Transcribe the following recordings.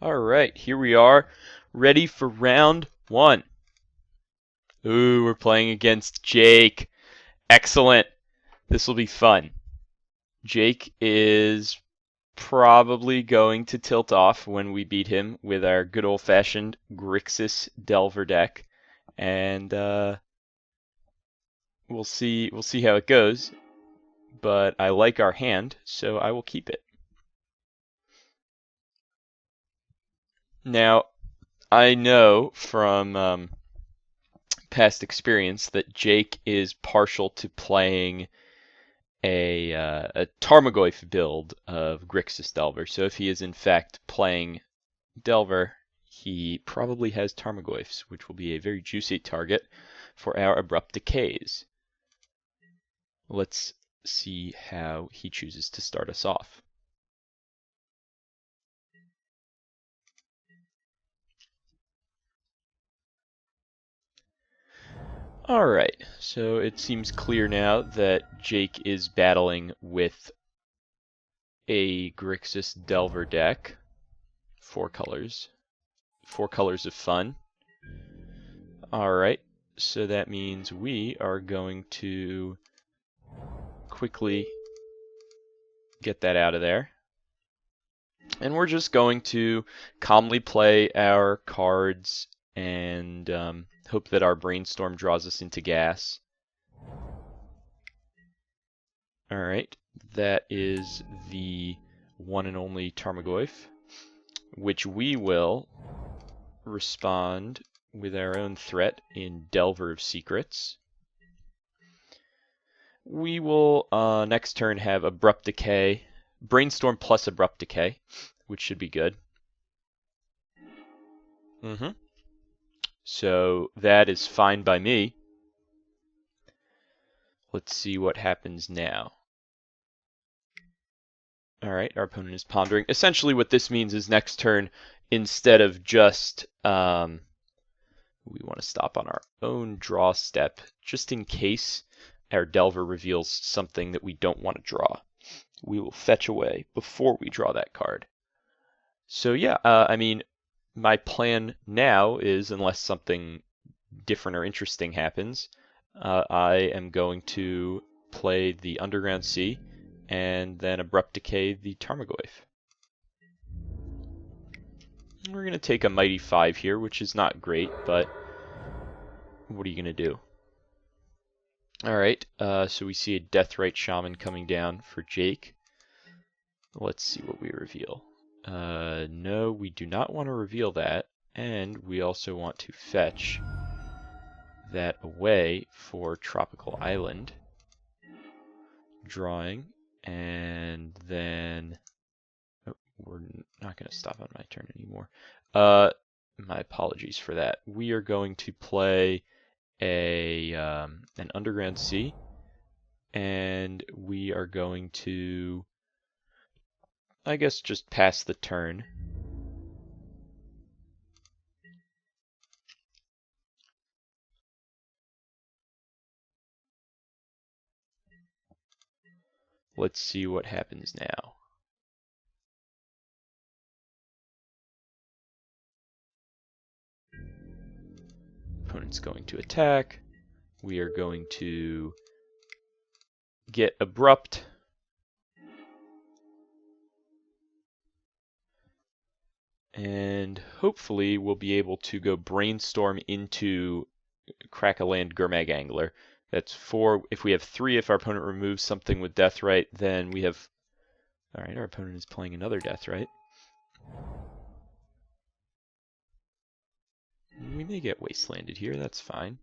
Alright, here we are, ready for round one. Ooh, we're playing against Jake. Excellent. This will be fun. Jake is probably going to tilt off when we beat him with our good old-fashioned Grixis Delver deck. And we'll see how it goes. But I like our hand, so I will keep it. Now, I know from past experience that Jake is partial to playing a Tarmogoyf build of Grixis Delver. So if he is in fact playing Delver, he probably has Tarmogoyfs, which will be a very juicy target for our Abrupt Decays. Let's see how he chooses to start us off. Alright, so it seems clear now that Jake is battling with a Grixis Delver deck. 4 colors. 4 colors of fun. Alright, so that means we are going to quickly get that out of there. And we're just going to calmly play our cards and hope that our Brainstorm draws us into gas. Alright, that is the one and only Tarmogoyf, which we will respond with our own threat in Delver of Secrets. We will next turn have Abrupt Decay, Brainstorm plus Abrupt Decay, which should be good. So that is fine by me. Let's see what happens now. Alright, our opponent is pondering. Essentially what this means is next turn, instead of just we want to stop on our own draw step, just in case our Delver reveals something that we don't want to draw. We will fetch away before we draw that card. So yeah, I mean, my plan now is, unless something different or interesting happens, I am going to play the Underground Sea and then Abrupt Decay the Tarmogoyf. We're going to take a Mighty 5 here, which is not great, but what are you going to do? Alright, so we see a Deathrite Shaman coming down for Jake. Let's see what we reveal. No, we do not want to reveal that, and we also want to fetch that away for Tropical Island. Drawing, and then we're not going to stop on my turn anymore. My apologies for that. We are going to play an Underground Sea, and we are going to, I guess, just pass the turn. Let's see what happens now. Opponent's going to attack. We are going to get Abrupt. And hopefully we'll be able to go Brainstorm into crack a land Gurmag Angler. That's 4. If we have 3, if our opponent removes something with Deathrite, then we have... Alright, our opponent is playing another Deathrite. We may get Wastelanded here, that's fine.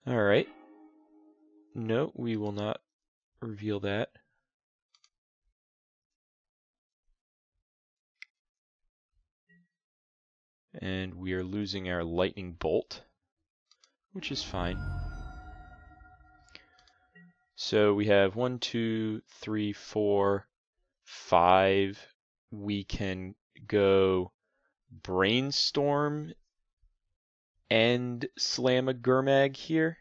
Alright. No, we will not reveal that. And we are losing our Lightning Bolt, which is fine. So we have 1, 2, 3, 4, 5. We can go Brainstorm and slam a Gurmag here.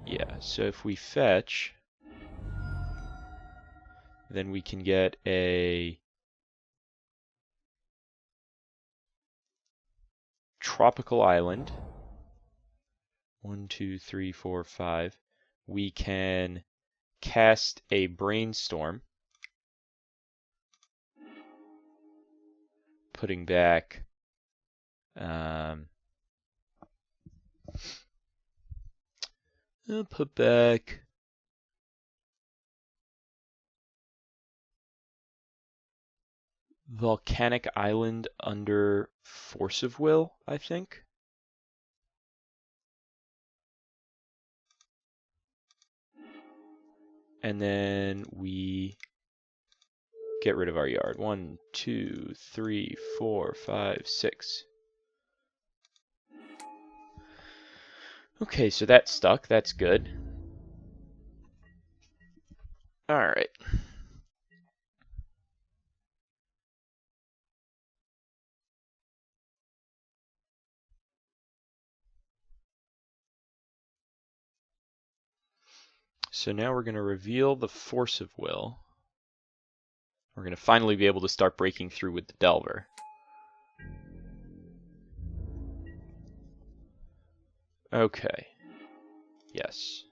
Yeah, so if we fetch, Then we can get a Tropical Island. 1, 2, 3, 4, 5. We can cast a Brainstorm, putting back I'll put back Volcanic Island under Force of Will, I think. And then we get rid of our yard. 1, 2, 3, 4, 5, 6. Okay, so that's stuck. That's good. Alright. So now we're going to reveal the Force of Will. We're going to finally be able to start breaking through with the Delver. Okay. Yes.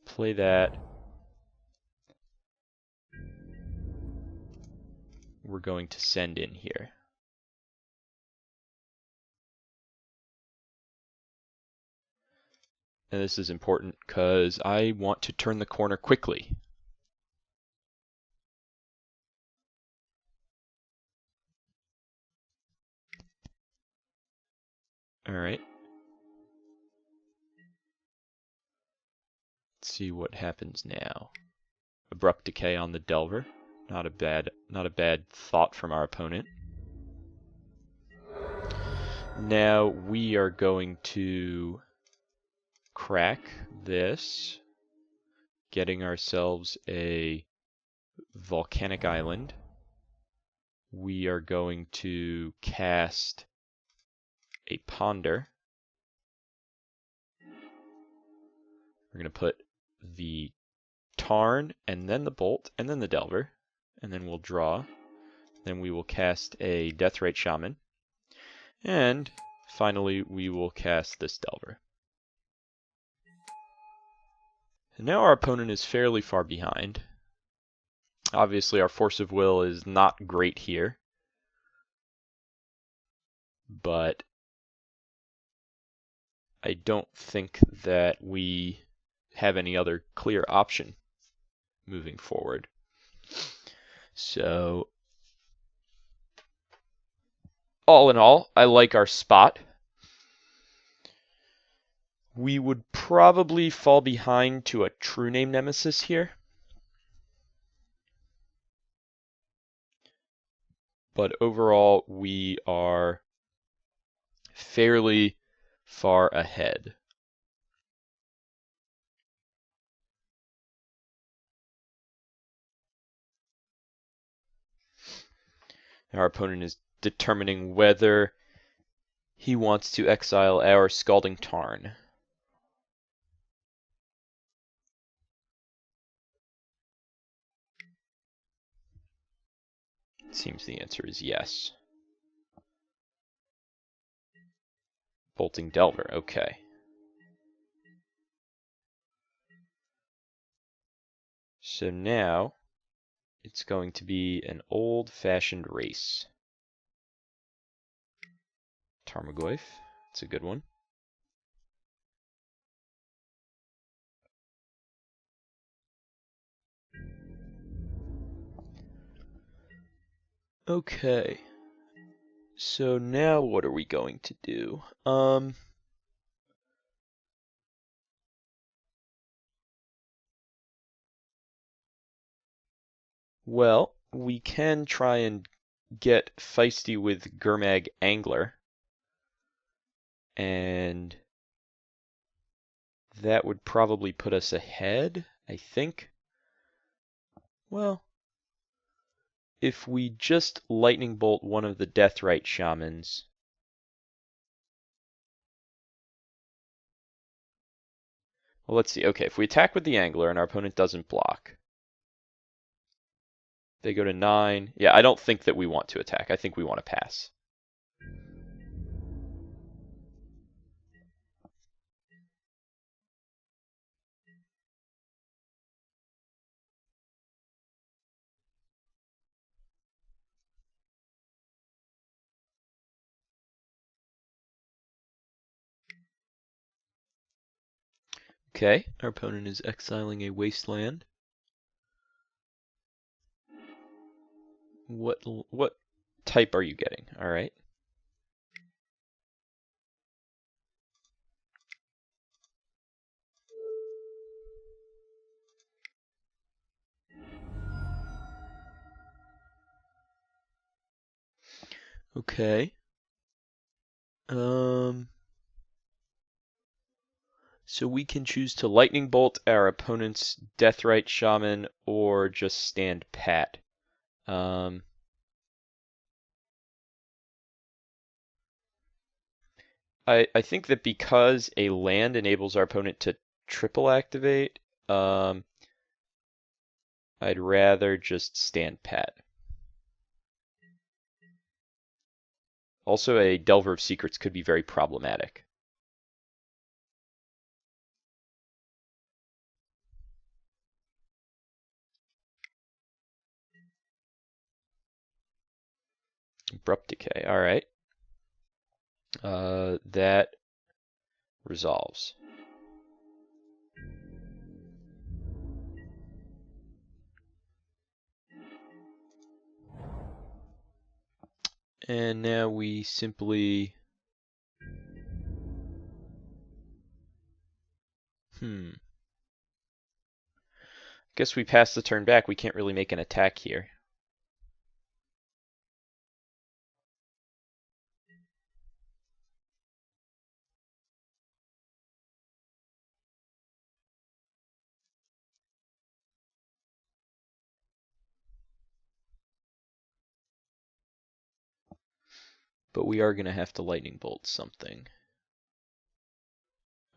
Play that. We're going to send in here. And this is important because I want to turn the corner quickly. Alright. Let's see what happens now. Abrupt Decay on the Delver. Not a bad thought from our opponent. Now we are going to crack this, getting ourselves a Volcanic Island. We are going to cast a Ponder. We're going to put the Tarn, and then the Bolt, and then the Delver, and then we'll draw. Then we will cast a Deathrite Shaman, and finally we will cast this Delver. And now our opponent is fairly far behind. Obviously our Force of Will is not great here, but I don't think that we have any other clear option moving forward. So, all in all, I like our spot. We would probably fall behind to a True-Name Nemesis here. But overall, we are fairly far ahead. Our opponent is determining whether he wants to exile our Scalding Tarn. It seems the answer is yes. Bolting Delver, okay. So now it's going to be an old-fashioned race. Tarmogoyf, it's a good one. Okay. So now what are we going to do? Well, we can try and get feisty with Gurmag Angler, and that would probably put us ahead, I think. Well, if we just Lightning Bolt one of the Deathrite Shamans, Well, let's see. Okay, if we attack with the Angler and our opponent doesn't block, they go to 9. Yeah, I don't think that we want to attack. I think we want to pass. Okay, our opponent is exiling a Wasteland. What type are you getting? All right. Okay. So we can choose to Lightning Bolt our opponent's Deathrite Shaman or just stand pat. I think that because a land enables our opponent to triple activate, I'd rather just stand pat. Also, a Delver of Secrets could be very problematic. Abrupt Decay, alright. That resolves. And now we simply... Guess we pass the turn back. We can't really make an attack here. But we are going to have to Lightning Bolt something.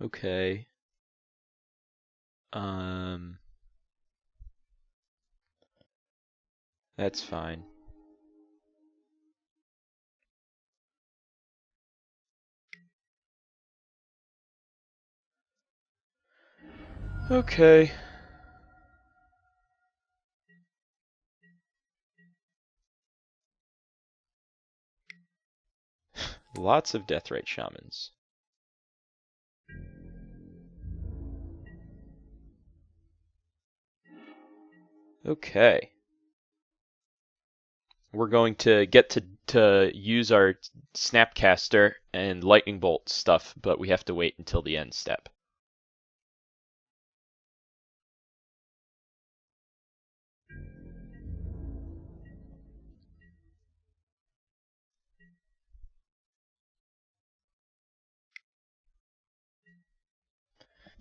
Okay. That's fine. Okay. Lots of Deathrite Shamans. Okay. We're going to get to use our Snapcaster and Lightning Bolt stuff, but we have to wait until the end step.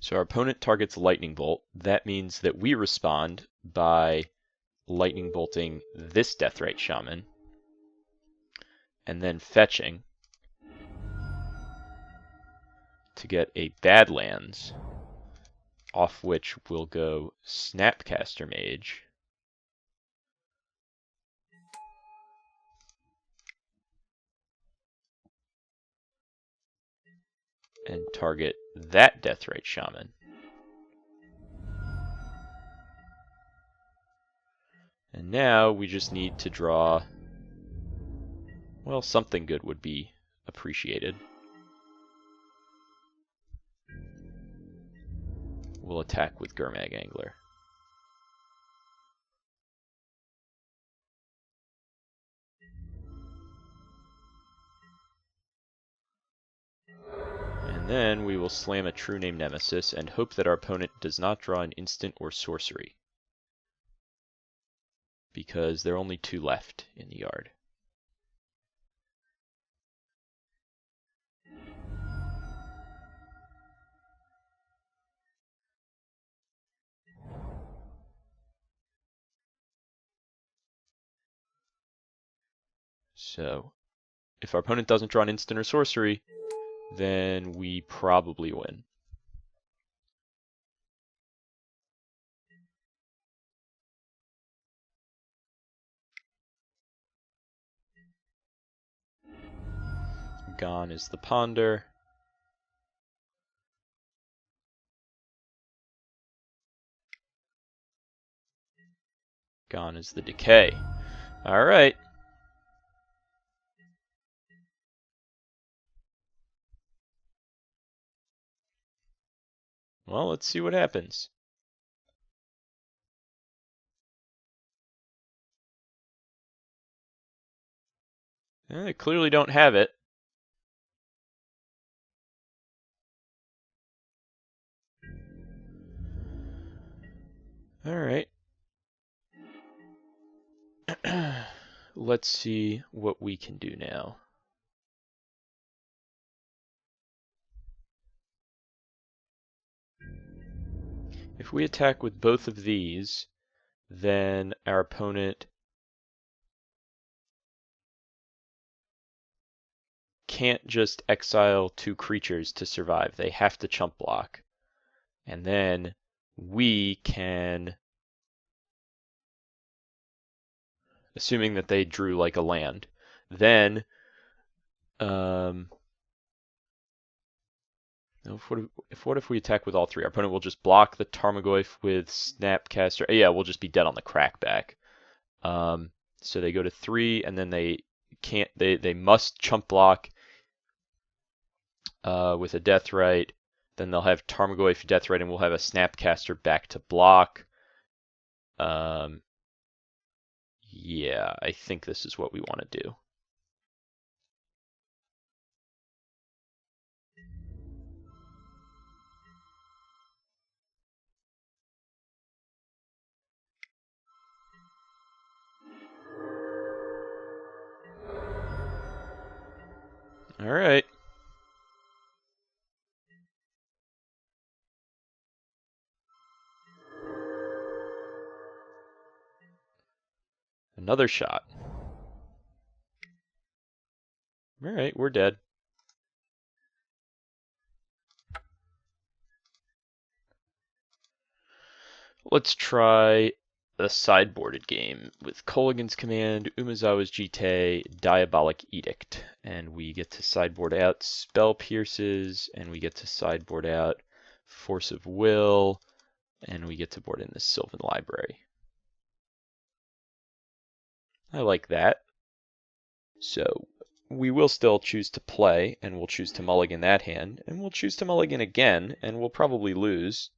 So our opponent targets Lightning Bolt. That means that we respond by Lightning Bolting this Deathrite Shaman and then fetching to get a Badlands, off which we'll go Snapcaster Mage. And target that Deathrite Shaman. And now we just need to draw, well, something good would be appreciated. We'll attack with Gurmag Angler. And then we will slam a True-Name Nemesis and hope that our opponent does not draw an instant or sorcery, because there are only 2 left in the yard. So, if our opponent doesn't draw an instant or sorcery, then we probably win. Gone is the Ponder. Gone is the Decay. Alright. Well, let's see what happens. They clearly don't have it. Alright. Let's see what we can do now. If we attack with both of these, then our opponent can't just exile 2 creatures to survive. They have to chump block. And then we can, assuming that they drew like a land, then what if we attack with all 3? Our opponent will just block the Tarmogoyf with Snapcaster. Yeah, we'll just be dead on the crackback. So they go to 3, and then they can't. They must chump block with a Deathrite. Then they'll have Tarmogoyf Deathrite, and we'll have a Snapcaster back to block. Yeah, I think this is what we want to do. All right. Another shot. All right, we're dead. Let's try a sideboarded game with Kolaghan's Command, Umezawa's Jitte, Diabolic Edict. And we get to sideboard out Spell Pierces, and we get to sideboard out Force of Will, and we get to board in the Sylvan Library. I like that. So we will still choose to play, and we'll choose to mulligan that hand, and we'll choose to mulligan again, and we'll probably lose.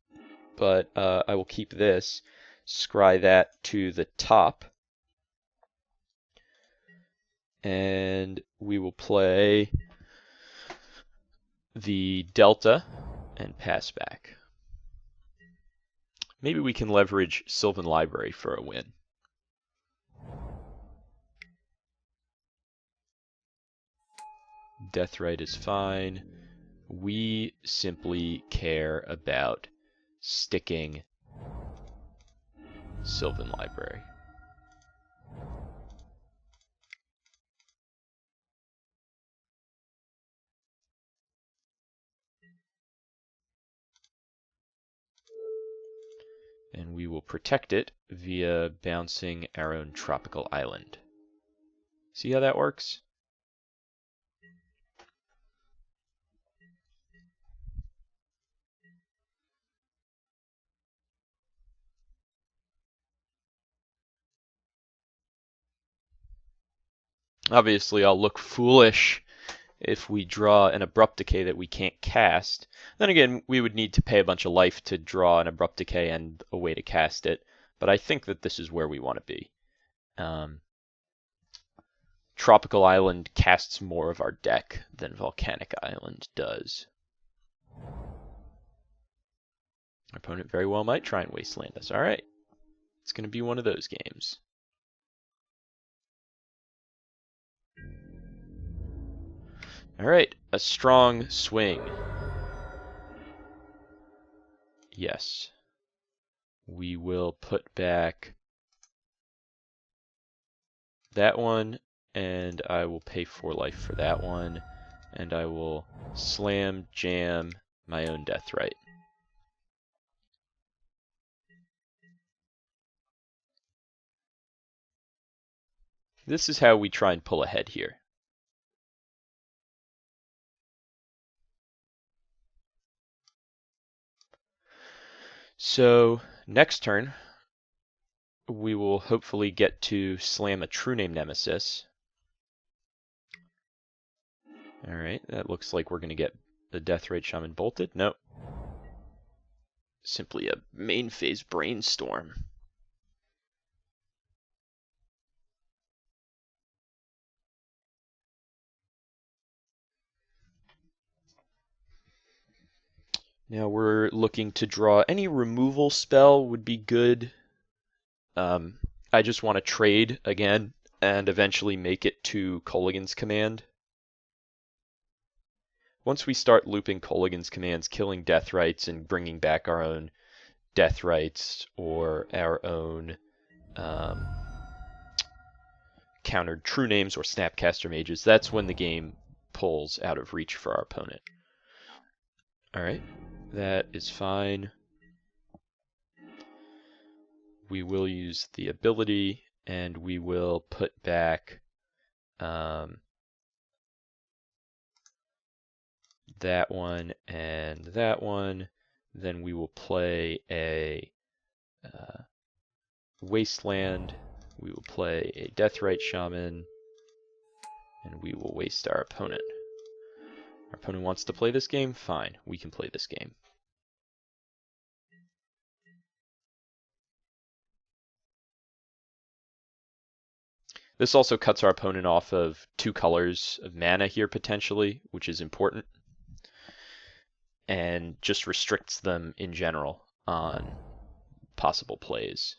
But I will keep this, scry that to the top, and we will play the Delta and pass back. Maybe we can leverage Sylvan Library for a win. Deathrite is fine. We simply care about sticking Sylvan Library. And we will protect it via bouncing our own tropical island. See how that works? Obviously, I'll look foolish if we draw an Abrupt Decay that we can't cast. Then again, we would need to pay a bunch of life to draw an Abrupt Decay and a way to cast it. But I think that this is where we want to be. Tropical Island casts more of our deck than Volcanic Island does. Our opponent very well might try and Wasteland us. All right. It's going to be one of those games. All right, a strong swing. Yes. We will put back that one, and I will pay 4 life for that one, and I will slam jam my own Deathrite. This is how we try and pull ahead here. So next turn, we will hopefully get to slam a True-Name Nemesis. Alright, that looks like we're going to get the Deathrite Shaman bolted. Nope. Simply a main phase Brainstorm. Now we're looking to draw any removal spell would be good. I just want to trade again and eventually make it to Kolaghan's command. Once we start looping Kolaghan's commands, killing Deathrites and bringing back our own Deathrites or our own countered True Names or Snapcaster Mages, that's when the game pulls out of reach for our opponent. Alright, that is fine. We will use the ability and we will put back that one and that one. Then we will play a Wasteland. We will play a Deathrite Shaman. And we will waste our opponent. Our opponent wants to play this game? Fine, we can play this game. This also cuts our opponent off of 2 colors of mana here potentially, which is important. And just restricts them in general on possible plays.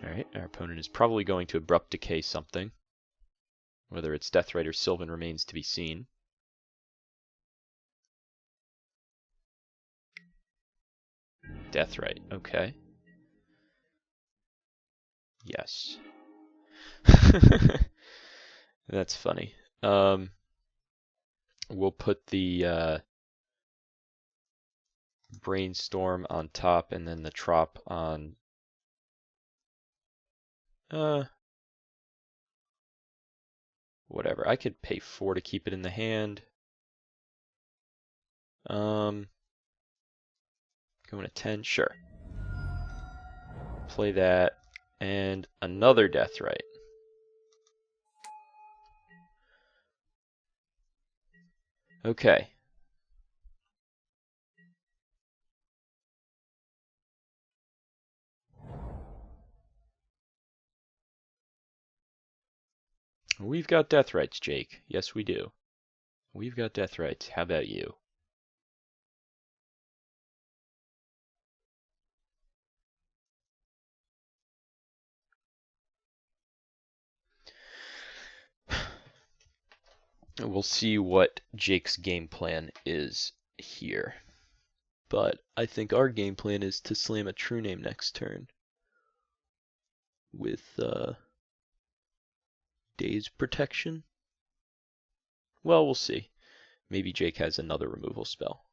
Alright, our opponent is probably going to Abrupt Decay something. Whether it's Deathrite or Sylvan remains to be seen. Deathrite, okay. Yes. That's funny. We'll put the Brainstorm on top and then the Trop on whatever. I could pay 4 to keep it in the hand. Going to 10, sure. Play that and another Deathrite. Okay. We've got Deathrites, Jake. Yes, we do. We've got Deathrites. How about you? We'll see what Jake's game plan is here. But I think our game plan is to slam a True-Name next turn with Daze protection. Well, we'll see. Maybe Jake has another removal spell.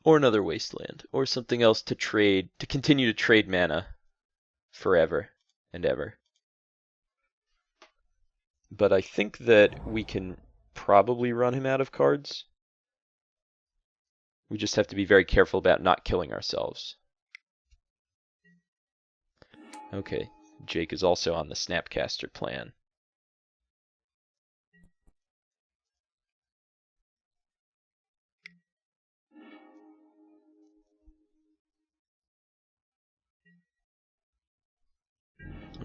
Or another Wasteland, or something else to trade, to continue to trade mana forever and ever. But I think that we can probably run him out of cards. We just have to be very careful about not killing ourselves. Okay, Jake is also on the Snapcaster plan.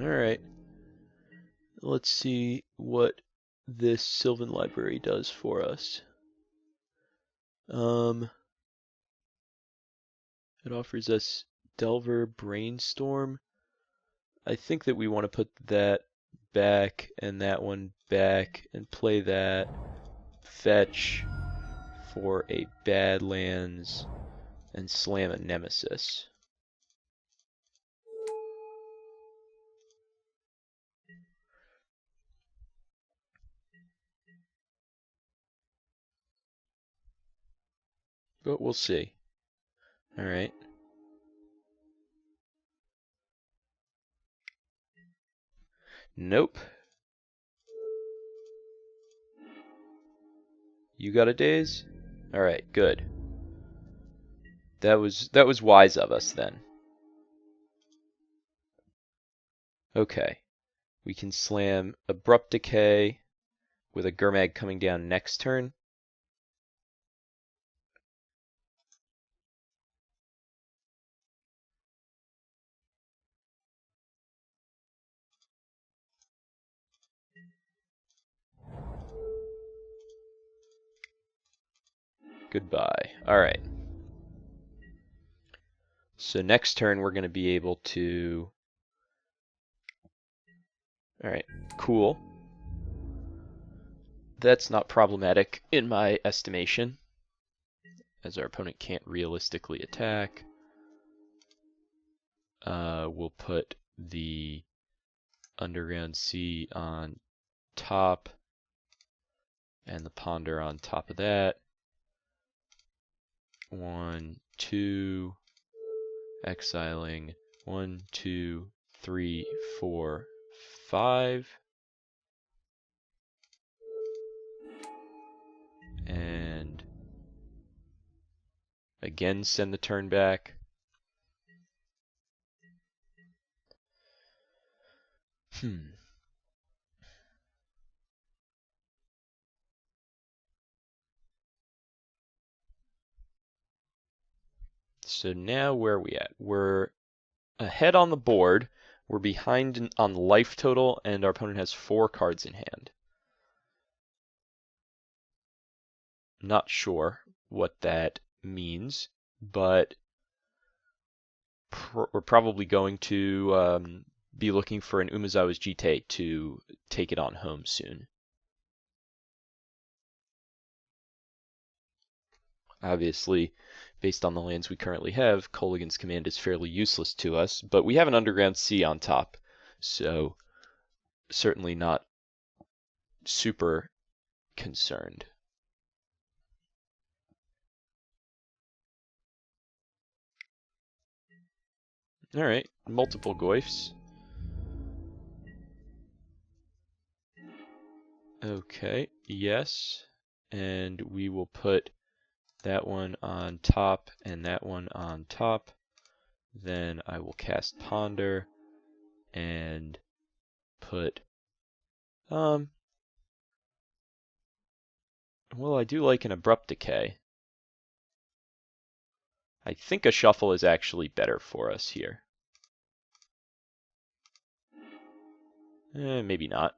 Alright. Let's see what this Sylvan Library does for us. It offers us Delver Brainstorm. I think that we want to put that back and that one back and play that. Fetch for a Badlands and slam a Nemesis. but we'll see. Alright. Nope. You got a Daze? Alright, good. That was wise of us then. Okay. We can slam Abrupt Decay with a Gurmag coming down next turn. Goodbye. Alright. So next turn we're going to be able to... Alright, cool. That's not problematic in my estimation, as our opponent can't realistically attack. We'll put the Underground Sea on top, and the Ponder on top of that. 1, 2, exiling 1, 2, 3, 4, 5. And again send the turn back. So now where are we at? We're ahead on the board. We're behind on life total, and our opponent has 4 cards in hand. Not sure what that means, but we're probably going to be looking for an Umezawa's Jitte to take it on home soon. Obviously, based on the lands we currently have, Kolaghan's command is fairly useless to us, but we have an Underground Sea on top, so certainly not super concerned. Alright, multiple Goyfs. Okay, yes, and we will put that one on top and that one on top. Then I will cast Ponder and put well, I do like an Abrupt Decay. I think a Shuffle is actually better for us here. Maybe not.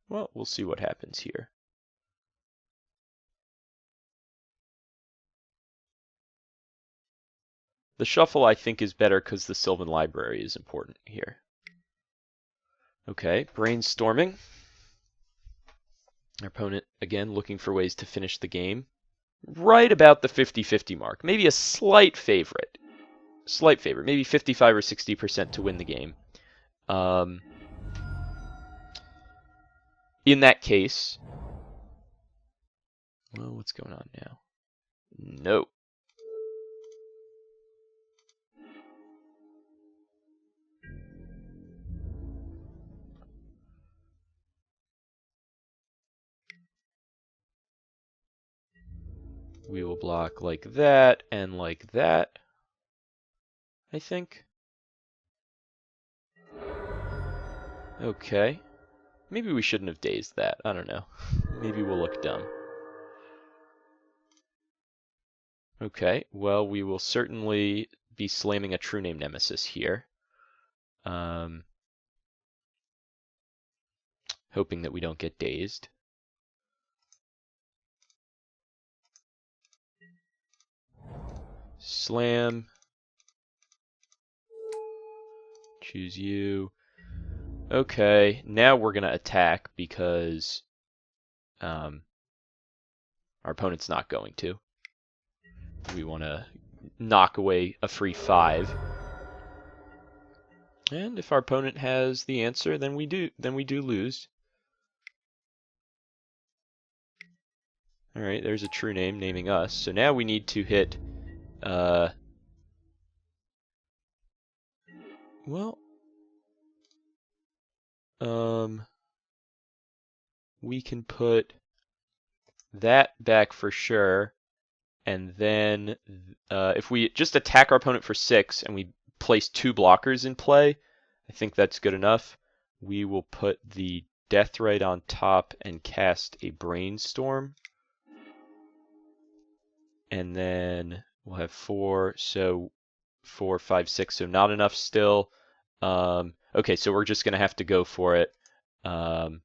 Well, we'll see what happens here. The Shuffle, I think, is better because the Sylvan Library is important here. Okay, Brainstorming. Our opponent, again, looking for ways to finish the game. Right about the 50-50 mark. Maybe a slight favorite. Slight favorite. Maybe 55 or 60% to win the game. In that case... Well, what's going on now? No. We will block like that and like that, I think. Okay. Maybe we shouldn't have dazed that. I don't know. Maybe we'll look dumb. Okay, well, we will certainly be slamming a True-Name Nemesis here. Hoping that we don't get dazed. Slam. Choose you. Okay, now we're going to attack because our opponent's not going to. We want to knock away a free 5. And if our opponent has the answer, then we do lose. All right, there's a true name naming us. So now we need to hit. We can put that back for sure, and then if we just attack our opponent for 6 and we place 2 blockers in play, I think that's good enough. We will put the Deathrite on top and cast a Brainstorm. And then we'll have 4, so 4, 5, 6, so not enough still. Okay, so we're just going to have to go for it the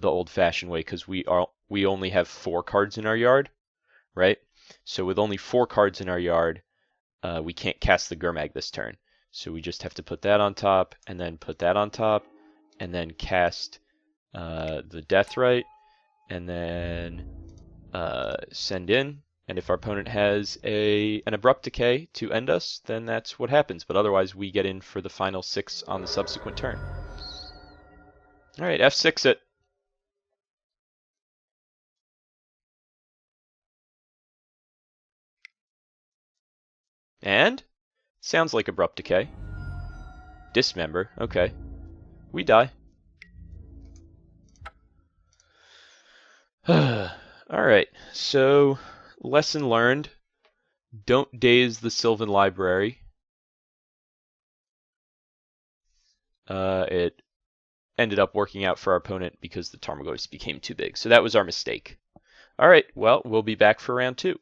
old-fashioned way, because we only have 4 cards in our yard, right? So with only 4 cards in our yard, we can't cast the Gurmag this turn. So we just have to put that on top, and then put that on top, and then cast the Deathrite, and then send in. And if our opponent has an Abrupt Decay to end us, then that's what happens. But otherwise, we get in for the final 6 on the subsequent turn. All right, F6 it. And? Sounds like Abrupt Decay. Dismember, okay. We die. Alright, so lesson learned. Don't daze the Sylvan Library. It ended up working out for our opponent because the Tarmogoyf became too big. So that was our mistake. Alright, well, we'll be back for round 2.